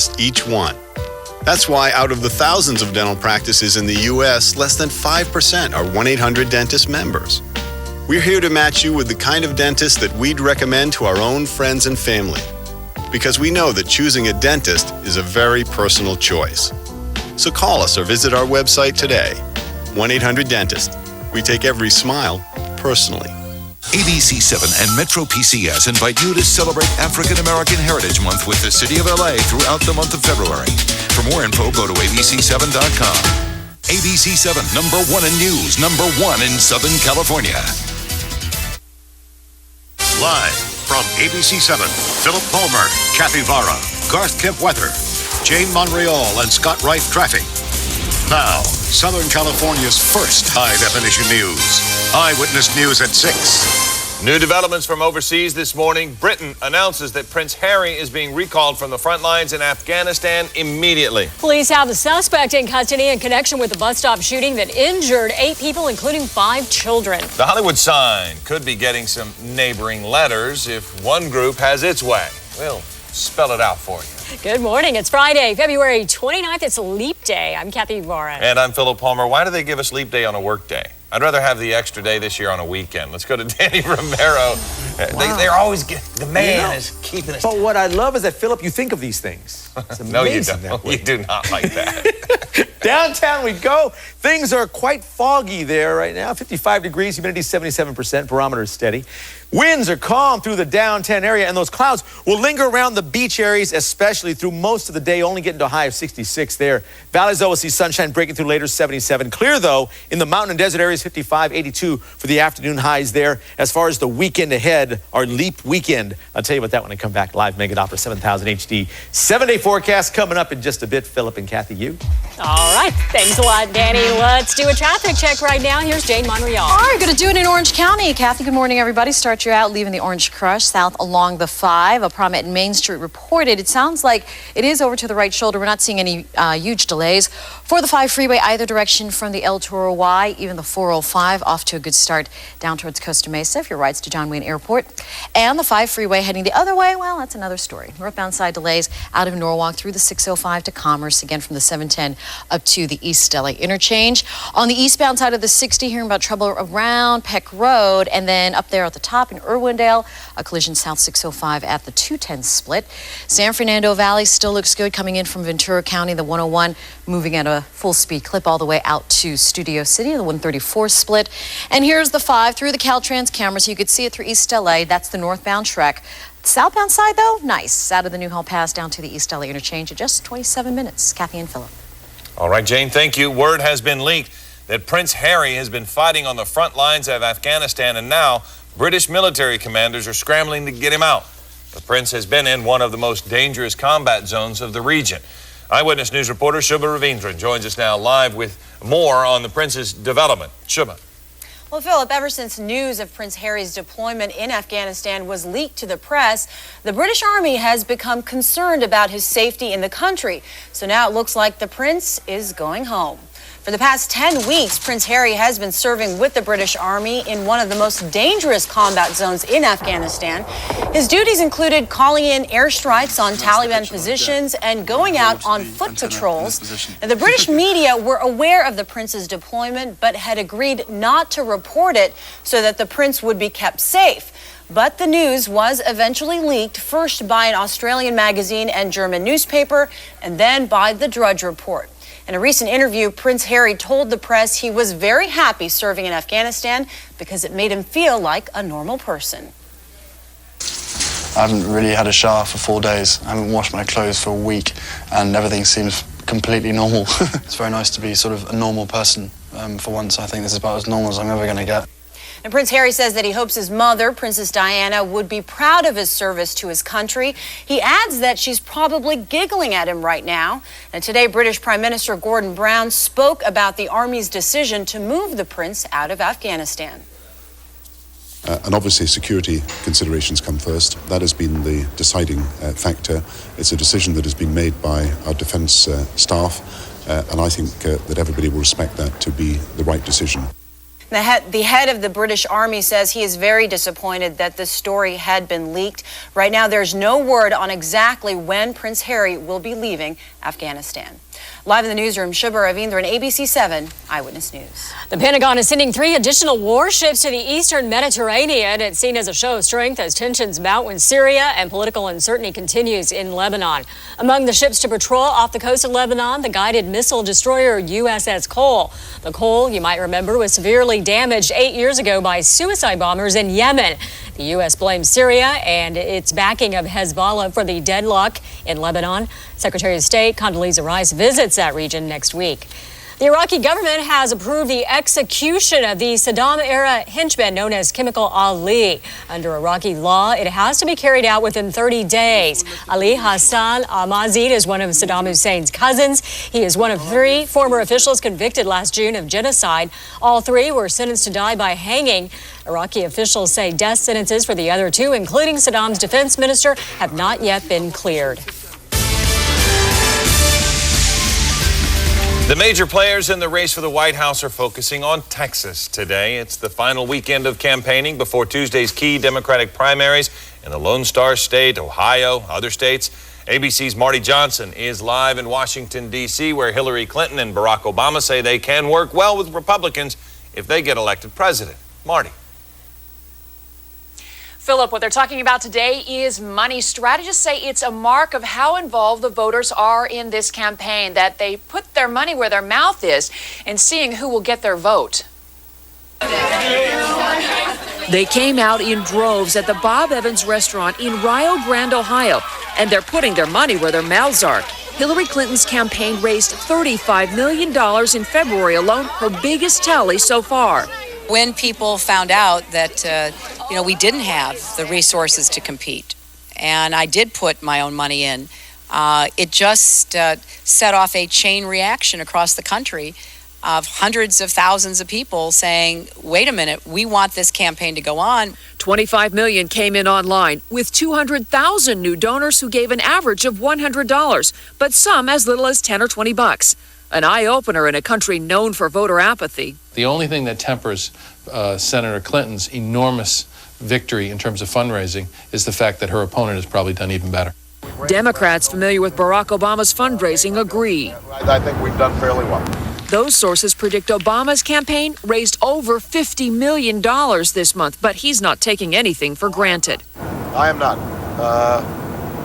dentist each one. That's why out of the thousands of dental practices in the U.S., less than 5% are 1-800-DENTIST members. We're here to match you with the kind of dentist that we'd recommend to our own friends and family, because we know that choosing a dentist is a very personal choice. So call us or visit our website today. 1-800-DENTIST. We take every smile personally. KABC7 and Metro PCS invite you to celebrate African American Heritage Month with the City of LA throughout the month of February. For more info, go to abc7.com. ABC7, number one in news, number one in Southern California. Live from ABC7, Phillip Palmer, Kathy Vara, Garth Kemp Weather, Jane Monreal, and Scott Wright Traffic. Now, Southern California's first high-definition news. Eyewitness News at 6. New developments from overseas this morning. Britain announces that Prince Harry is being recalled from the front lines in Afghanistan immediately. Police have the suspect in custody in connection with the bus stop shooting that injured 8 people, including 5 children. The Hollywood Sign could be getting some neighboring letters if one group has its way. We'll spell it out for you. Good morning. It's Friday, February 29th. It's Leap Day. I'm Kathy Vara. And I'm Phillip Palmer. Why do they give us Leap Day on a work day? I'd rather have the extra day this year on a weekend. Let's go to Danny Romero. Wow. They're always the man is keeping us. But what I love is that, Phillip, you think of these things. It's No, you amazing don't. that way. You do not like that. Downtown we go. Things are quite foggy there right now. 55 degrees, humidity 77%, barometer is steady. Winds are calm through the downtown area, and those clouds will linger around the beach areas, especially through most of the day, only getting to a high of 66 there. Valleys, though, will see sunshine breaking through later, 77. Clear, though, in the mountain and desert areas, 55, 82 for the afternoon highs there. As far as the weekend ahead, our Leap Weekend, I'll tell you about that when I come back live. Mega Opera 7000 HD. 7-day forecast coming up in just a bit. Phillip and Kathy, you. All right. Thanks a lot, Danny. Let's do a traffic check right now. Here's Jane Monreal. All right, going to do it in Orange County. Kathy, good morning, everybody. Start you out leaving the Orange Crush south along the 5. A problem at Main Street reported. It sounds like it is over to the right shoulder. We're not seeing any huge delays for the 5 freeway either direction from the El Toro Y, even the 405 off to a good start down towards Costa Mesa if your rides to John Wayne Airport. And the 5 freeway heading the other way, well, that's another story. Northbound side delays out of Norwalk through the 605 to Commerce, again from the 710 up to the East LA interchange. On the eastbound side of the 60, hearing about trouble around Peck Road, and then up there at the top in Irwindale, a collision south 605 at the 210 split. San Fernando Valley still looks good coming in from Ventura County, the 101 moving at a full speed clip all the way out to Studio City, the 134 split. And here's the 5 through the Caltrans camera, so you could see it through East LA. That's the northbound Shrek. Southbound side, though, nice. Out of the Newhall Pass down to the East LA interchange in just 27 minutes. Kathy and Phillip. All right, Jane, thank you. Word has been leaked that Prince Harry has been fighting on the front lines of Afghanistan, and now British military commanders are scrambling to get him out. The prince has been in one of the most dangerous combat zones of the region. Eyewitness News reporter Shubha Ravindran joins us now live with more on the prince's development. Shubha. Well, Phillip, ever since news of Prince Harry's deployment in Afghanistan was leaked to the press, the British Army has become concerned about his safety in the country. So now it looks like the prince is going home. For the past 10 weeks, Prince Harry has been serving with the British Army in one of the most dangerous combat zones in Afghanistan. His duties included calling in airstrikes on Taliban positions and going out on foot patrols. Now, the British media were aware of the prince's deployment, but had agreed not to report it so that the prince would be kept safe. But the news was eventually leaked, first by an Australian magazine and German newspaper, and then by the Drudge Report. In a recent interview, Prince Harry told the press he was very happy serving in Afghanistan because it made him feel like a normal person. I haven't really had a shower for 4 days. I haven't washed my clothes for a week, and everything seems completely normal. It's very nice to be sort of a normal person for once. I think this is about as normal as I'm ever going to get. And Prince Harry says that he hopes his mother, Princess Diana, would be proud of his service to his country. He adds that she's probably giggling at him right now. And today, British Prime Minister Gordon Brown spoke about the Army's decision to move the prince out of Afghanistan. And obviously security considerations come first. That has been the deciding factor. It's a decision that has been made by our defence staff, and I think that everybody will respect that to be the right decision. The head of the British Army says he is very disappointed that the story had been leaked. Right now, there's no word on exactly when Prince Harry will be leaving Afghanistan. Live in the newsroom, Shubha Ravindran, ABC7 Eyewitness News. The Pentagon is sending 3 additional warships to the eastern Mediterranean. It's seen as a show of strength as tensions mount in Syria and political uncertainty continues in Lebanon. Among the ships to patrol off the coast of Lebanon, the guided missile destroyer USS Cole. The Cole, you might remember, was severely damaged 8 years ago by suicide bombers in Yemen. The U.S. blames Syria and its backing of Hezbollah for the deadlock in Lebanon. Secretary of State Condoleezza Rice visits that region next week. The Iraqi government has approved the execution of the Saddam-era henchman known as Chemical Ali. Under Iraqi law, it has to be carried out within 30 days. Ali Hassan al-Mazid is one of Saddam Hussein's cousins. He is one of 3 former officials convicted last June of genocide. All 3 were sentenced to die by hanging. Iraqi officials say death sentences for the other 2, including Saddam's defense minister, have not yet been cleared. The major players in the race for the White House are focusing on Texas today. It's the final weekend of campaigning before Tuesday's key Democratic primaries in the Lone Star State, Ohio, other states. ABC's Marty Johnson is live in Washington, D.C., where Hillary Clinton and Barack Obama say they can work well with Republicans if they get elected president. Marty. Phillip, what they're talking about today is money. Strategists say it's a mark of how involved the voters are in this campaign, that they put their money where their mouth is and seeing who will get their vote. They came out in droves at the Bob Evans restaurant in Rio Grande, Ohio, and they're putting their money where their mouths are. Hillary Clinton's campaign raised $35 million in February alone, her biggest tally so far. When people found out that, we didn't have the resources to compete, and I did put my own money in, it just set off a chain reaction across the country of hundreds of thousands of people saying, wait a minute, we want this campaign to go on. 25 million came in online, with 200,000 new donors who gave an average of $100, but some as little as 10 or 20 bucks. An eye-opener in a country known for voter apathy. The only thing that tempers Senator Clinton's enormous victory in terms of fundraising is the fact that her opponent has probably done even better. Democrats familiar with Barack Obama's fundraising agree. I think we've done fairly well. Those sources predict Obama's campaign raised over $50 million this month, but he's not taking anything for granted. I am not.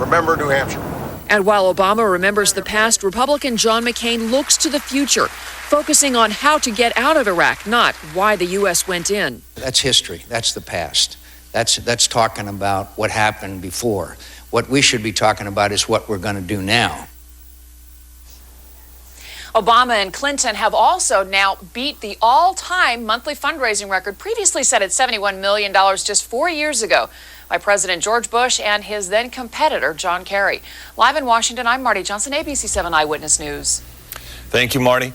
Remember New Hampshire. And while Obama remembers the past, Republican John McCain looks to the future, focusing on how to get out of Iraq, not why the U.S. went in. That's history. That's the past. That's talking about what happened before. What we should be talking about is what we're going to do now. Obama and Clinton have also now beat the all-time monthly fundraising record previously set at $71 million just 4 years ago by President George Bush and his then competitor, John Kerry. Live in Washington, I'm Marty Johnson, ABC7 Eyewitness News. Thank you, Marty.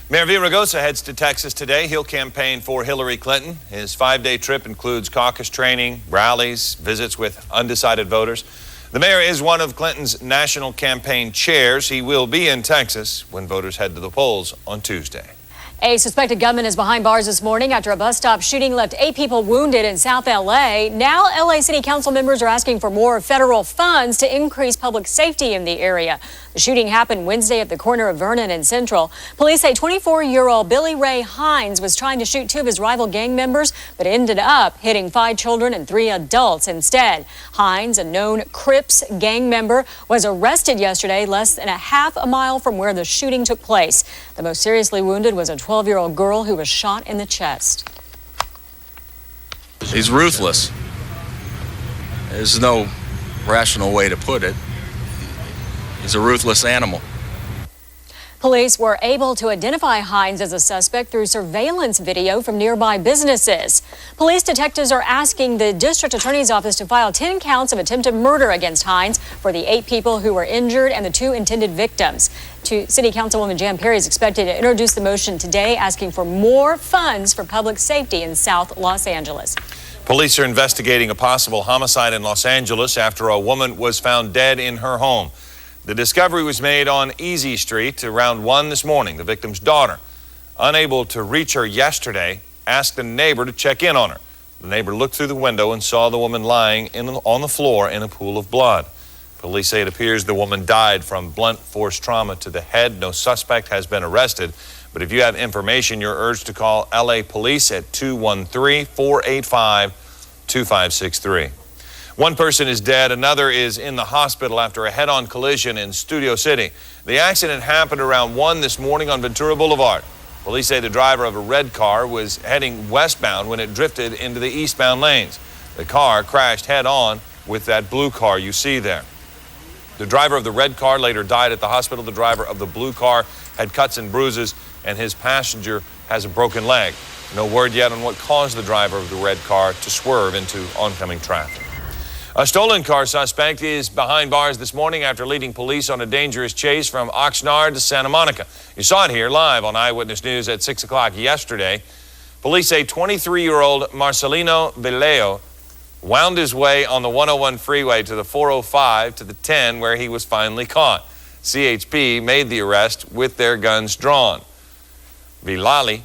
Mayor Villaraigosa heads to Texas today. He'll campaign for Hillary Clinton. His 5-day trip includes caucus training, rallies, visits with undecided voters. The mayor is one of Clinton's national campaign chairs. He will be in Texas when voters head to the polls on Tuesday. A suspected gunman is behind bars this morning after a bus stop shooting left 8 people wounded in South L.A. Now, L.A. City Council members are asking for more federal funds to increase public safety in the area. The shooting happened Wednesday at the corner of Vernon and Central. Police say 24-year-old Billy Ray Hines was trying to shoot 2 of his rival gang members, but ended up hitting 5 children and 3 adults instead. Hines, a known Crips gang member, was arrested yesterday less than a half a mile from where the shooting took place. The most seriously wounded was a 12-year-old girl who was shot in the chest. He's ruthless. There's no rational way to put it. He's a ruthless animal. Police were able to identify Hines as a suspect through surveillance video from nearby businesses. Police detectives are asking the district attorney's office to file 10 counts of attempted murder against Hines for the 8 people who were injured and the 2 intended victims. City Councilwoman Jan Perry is expected to introduce the motion today, asking for more funds for public safety in South Los Angeles. Police are investigating a possible homicide in Los Angeles after a woman was found dead in her home. The discovery was made on Easy Street around 1 this morning. The victim's daughter, unable to reach her yesterday, asked a neighbor to check in on her. The neighbor looked through the window and saw the woman lying on the floor in a pool of blood. Police say it appears the woman died from blunt force trauma to the head. No suspect has been arrested. But if you have information, you're urged to call LA Police at 213-485-2563. One person is dead. Another is in the hospital after a head-on collision in Studio City. The accident happened around 1 this morning on Ventura Boulevard. Police say the driver of a red car was heading westbound when it drifted into the eastbound lanes. The car crashed head-on with that blue car you see there. The driver of the red car later died at the hospital. The driver of the blue car had cuts and bruises, and his passenger has a broken leg. No word yet on what caused the driver of the red car to swerve into oncoming traffic. A stolen car suspect is behind bars this morning after leading police on a dangerous chase from Oxnard to Santa Monica. You saw it here live on Eyewitness News at 6 o'clock yesterday. Police say 23-year-old Marcelino Veleo wound his way on the 101 freeway to the 405 to the 10 where he was finally caught. CHP made the arrest with their guns drawn. Vilali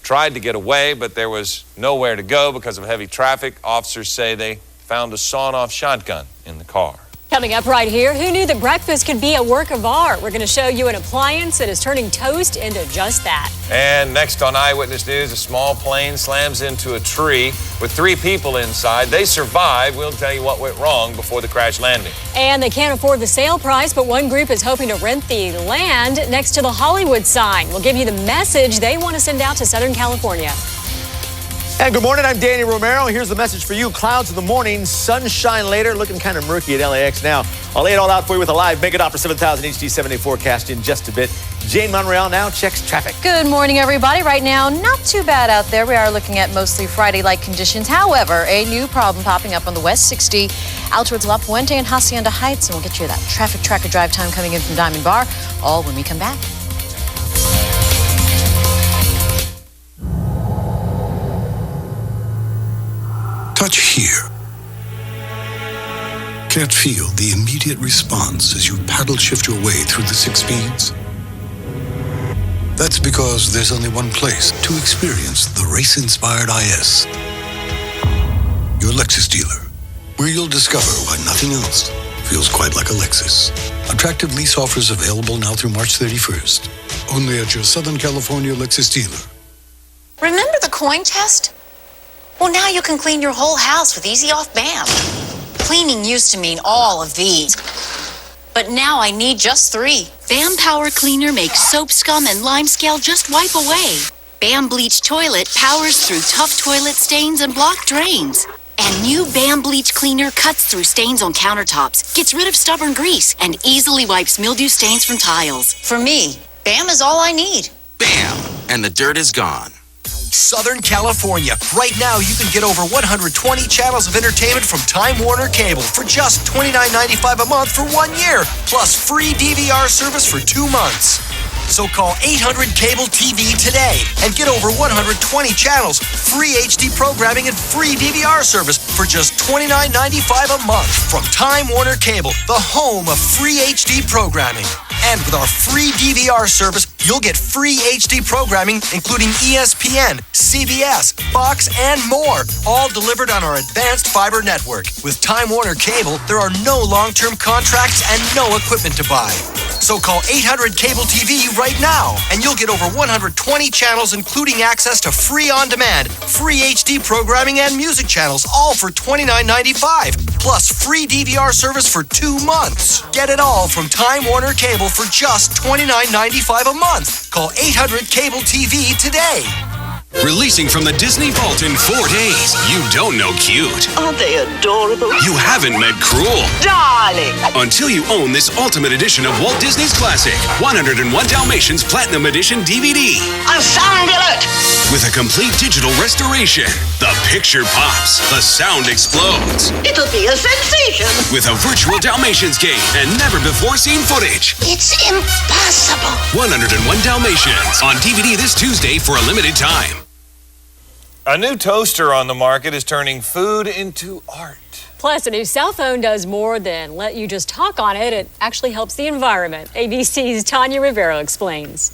tried to get away, but there was nowhere to go because of heavy traffic. Officers say they found a sawn-off shotgun in the car. Coming up right here, who knew that breakfast could be a work of art? We're going to show you an appliance that is turning toast into just that. And next on Eyewitness News, a small plane slams into a tree with 3 people inside. They survived. We'll tell you what went wrong before the crash landing. And they can't afford the sale price, but one group is hoping to rent the land next to the Hollywood sign. We'll give you the message they want to send out to Southern California. And good morning, I'm Danny Romero. Here's the message for you. Clouds in the morning, sunshine later, looking kind of murky at LAX now. I'll lay it all out for you with a live Mega Doppler 7000 HD 7-day forecast in just a bit. Jane Monreal now checks traffic. Good morning, everybody. Right now, not too bad out there. We are looking at mostly Friday-like conditions. However, a new problem popping up on the West 60 out towards La Puente and Hacienda Heights. And we'll get you that traffic tracker drive time coming in from Diamond Bar, all when we come back. Touch here. Can't feel the immediate response as you paddle shift your way through the 6 speeds? That's because there's only one place to experience the race-inspired IS. Your Lexus dealer, where you'll discover why nothing else feels quite like a Lexus. Attractive lease offers available now through March 31st. Only at your Southern California Lexus dealer. Remember the coin test? Well, now you can clean your whole house with Easy Off BAM. Cleaning used to mean all of these, but now I need just 3. BAM Power Cleaner makes soap scum and lime scale just wipe away. BAM Bleach Toilet powers through tough toilet stains and blocked drains. And new BAM Bleach Cleaner cuts through stains on countertops, gets rid of stubborn grease, and easily wipes mildew stains from tiles. For me, BAM is all I need. BAM, and the dirt is gone. Southern California. Right now, you can get over 120 channels of entertainment from Time Warner Cable for just $29.95 a month for 1 year, plus free DVR service for 2 months. So call 800-CABLE-TV today and get over 120 channels, free HD programming, and free DVR service for just $29.95 a month from Time Warner Cable, the home of free HD programming. And with our free DVR service, you'll get free HD programming, including ESPN, CBS, Fox, and more, all delivered on our advanced fiber network. With Time Warner Cable, there are no long-term contracts and no equipment to buy. So call 800-CABLE-TV right now, and you'll get over 120 channels, including access to free on-demand, free HD programming, and music channels, all for $29.95, plus free DVR service for 2 months. Get it all from Time Warner Cable for just $29.95 a month. Call 800-CABLE-TV today. Releasing from the Disney Vault in 4 days. You don't know cute. Aren't they adorable? You haven't met cruel. Darling! Until you own this ultimate edition of Walt Disney's classic, 101 Dalmatians Platinum Edition DVD. On sound alert! With a complete digital restoration. The picture pops. The sound explodes. It'll be a sensation! With a virtual Dalmatians game and never-before-seen footage. It's impossible! 101 Dalmatians on DVD this Tuesday for a limited time. A new toaster on the market is turning food into art. Plus, a new cell phone does more than let you just talk on it. It actually helps the environment. ABC's Tanya Rivera explains.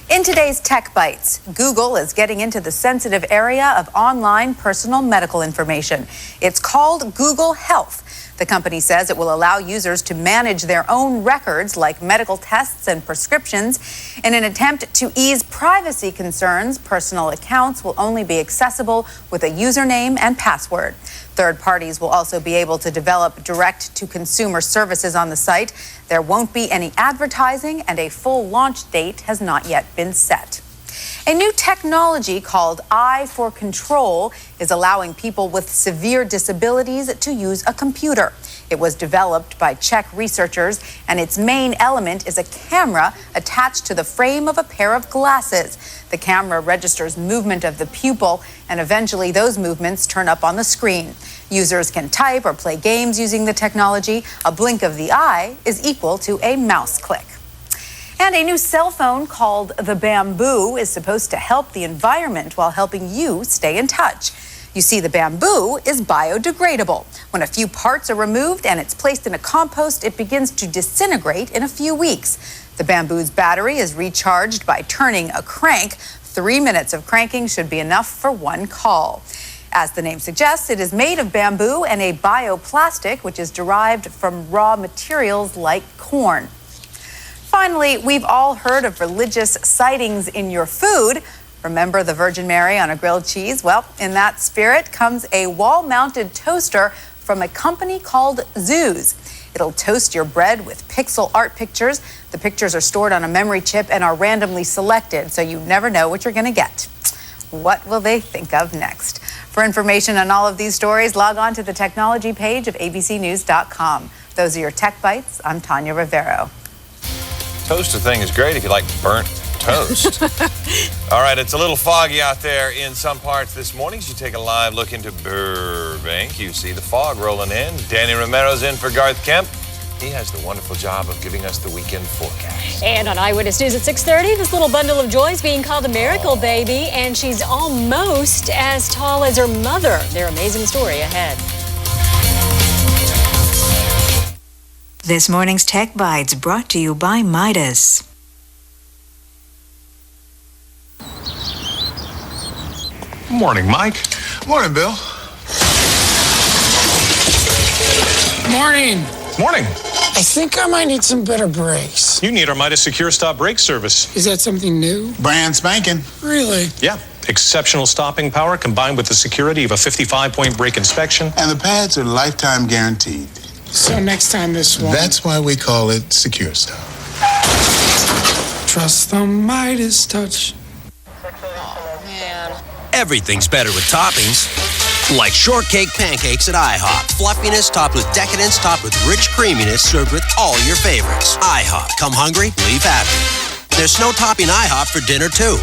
In today's Tech Bites, Google is getting into the sensitive area of online personal medical information. It's called Google Health. The company says it will allow users to manage their own records like medical tests and prescriptions. In an attempt to ease privacy concerns, personal accounts will only be accessible with a username and password. Third parties will also be able to develop direct-to-consumer services on the site. There won't be any advertising, and a full launch date has not yet been set. A new technology called Eye for Control is allowing people with severe disabilities to use a computer. It was developed by Czech researchers, and its main element is a camera attached to the frame of a pair of glasses. The camera registers movement of the pupil, and eventually those movements turn up on the screen. Users can type or play games using the technology. A blink of the eye is equal to a mouse click. And a new cell phone called the Bamboo is supposed to help the environment while helping you stay in touch. You see, the Bamboo is biodegradable. When a few parts are removed and it's placed in a compost, it begins to disintegrate in a few weeks. The Bamboo's battery is recharged by turning a crank. 3 minutes of cranking should be enough for one call. As the name suggests, it is made of bamboo and a bioplastic, which is derived from raw materials like corn. Finally, we've all heard of religious sightings in your food. Remember the Virgin Mary on a grilled cheese? Well, in that spirit comes a wall-mounted toaster from a company called Zeus. It'll toast your bread with pixel art pictures. The pictures are stored on a memory chip and are randomly selected, so you never know what you're going to get. What will they think of next? For information on all of these stories, log on to the technology page of abcnews.com. Those are your Tech Bites. I'm Tanya Rivero. Toaster thing is great if you like burnt toast. All right, it's a little foggy out there in some parts this morning. As you take a live look into Burbank, you see the fog rolling in. Danny Romero's in for Garth Kemp. He has the wonderful job of giving us the weekend forecast. And on Eyewitness News at 6:30, this little bundle of joy is being called a miracle baby, and she's almost as tall as her mother. Their amazing story ahead. This morning's Tech Bites brought to you by Midas. Morning, Mike. Morning, Bill. Morning. Morning. I think I might need some better brakes. You need our Midas Secure Stop brake service. Is that something new? Brand spanking. Really? Yeah. Exceptional stopping power combined with the security of a 55-point brake inspection. And the pads are lifetime guaranteed. So next time this one... That's why we call it Secure Stop. Trust the Midas touch. Everything's better with toppings. Like shortcake pancakes at IHOP. Fluffiness topped with decadence, topped with rich creaminess, served with all your favorites. IHOP. Come hungry, leave happy. There's no topping IHOP for dinner, too.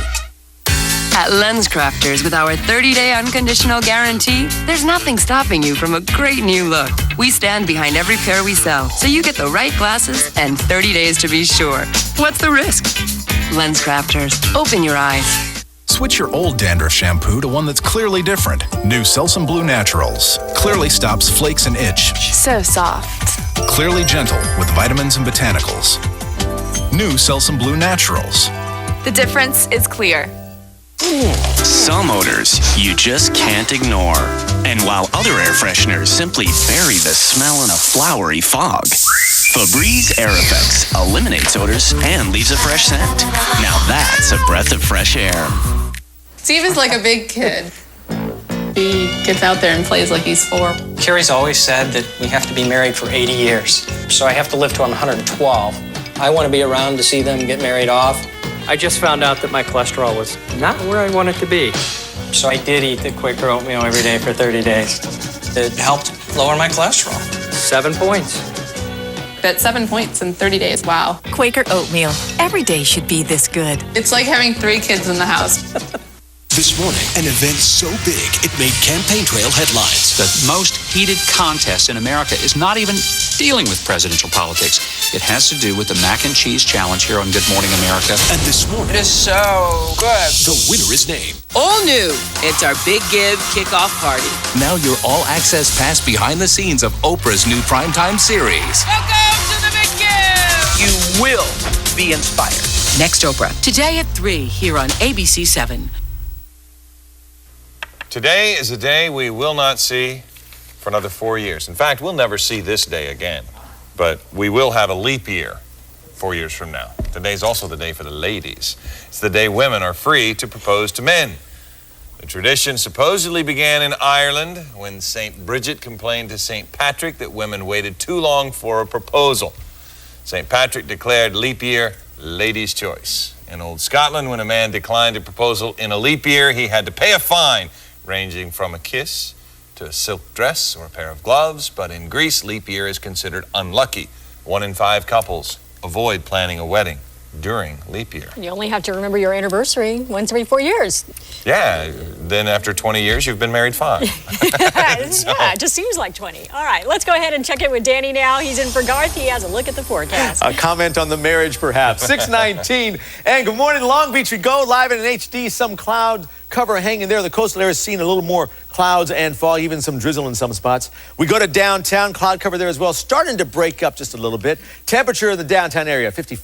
At LensCrafters, with our 30-day unconditional guarantee, there's nothing stopping you from a great new look. We stand behind every pair we sell, so you get the right glasses and 30 days to be sure. What's the risk? LensCrafters. Open your eyes. Switch your old dandruff shampoo to one that's clearly different. New Selsun Blue Naturals. Clearly stops flakes and itch. So soft. Clearly gentle with vitamins and botanicals. New Selsun Blue Naturals. The difference is clear. Some odors you just can't ignore. And while other air fresheners simply bury the smell in a flowery fog, Febreze Air Effects eliminates odors and leaves a fresh scent. Now that's a breath of fresh air. Steve is like a big kid. He gets out there and plays like he's 4. Carrie's always said that we have to be married for 80 years. So I have to live till I'm 112. I want to be around to see them get married off. I just found out that my cholesterol was not where I want it to be. So I did eat the Quaker oatmeal every day for 30 days. It helped lower my cholesterol. 7 points. But 7 points in 30 days, wow. Quaker oatmeal. Every day should be this good. It's like having 3 kids in the house. This morning, an event so big it made campaign trail headlines. The most heated contest in America is not even dealing with presidential politics. It has to do with the mac and cheese challenge here on Good Morning America. And this morning, it is so good. The winner is named. All new. It's our Big Give kickoff party. Now your all-access pass behind the scenes of Oprah's new primetime series. Welcome to the Big Give. You will be inspired. Next Oprah, today at 3 here on ABC7. Today is a day we will not see for another 4 years. In fact, we'll never see this day again. But we will have a leap year 4 years from now. Today's also the day for the ladies. It's the day women are free to propose to men. The tradition supposedly began in Ireland when St. Bridget complained to St. Patrick that women waited too long for a proposal. St. Patrick declared leap year ladies' choice. In old Scotland, when a man declined a proposal in a leap year, he had to pay a fine ranging from a kiss to a silk dress or a pair of gloves. But in Greece, leap year is considered unlucky. 1 in 5 couples avoid planning a wedding during leap year. You only have to remember your anniversary once every 4 years. Yeah, then after 20 years, you've been married 5. Yeah, it just seems like 20. All right, let's go ahead and check in with Danny now. He's in for Garth. He has a look at the forecast. A comment on the marriage, perhaps. 6:19. And good morning, Long Beach. We go live in an HD. Some cloud cover hanging there. The coastal area is seeing a little more clouds and fog, even some drizzle in some spots. We go to downtown, cloud cover there as well, starting to break up just a little bit. Temperature in the downtown area, 54.